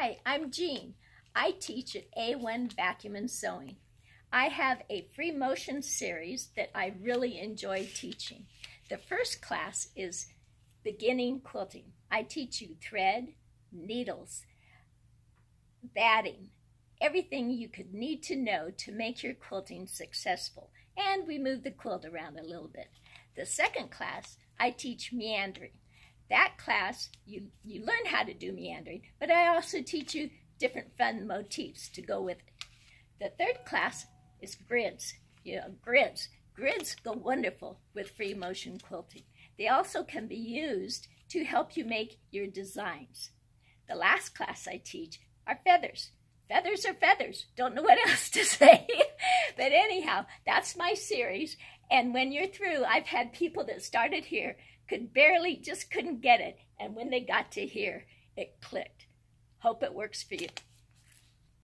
Hi, I'm Jean. I teach at A1 Vacuum and Sewing. I have a free motion series that I really enjoy teaching. The first class is beginning quilting. I teach you thread, needles, batting, everything you could need to know to make your quilting successful. And we move the quilt around a little bit. The second class, I teach meandering. That class, you learn how to do meandering, but I also teach you different fun motifs to go with it. The third class is grids. Grids. Grids go wonderful with free motion quilting. They also can be used to help you make your designs. The last class I teach are feathers. Feathers are feathers. Don't know what else to say. But anyhow, that's my series. And when you're through, I've had people that started here just couldn't get it. And when they got to here, it clicked. Hope it works for you.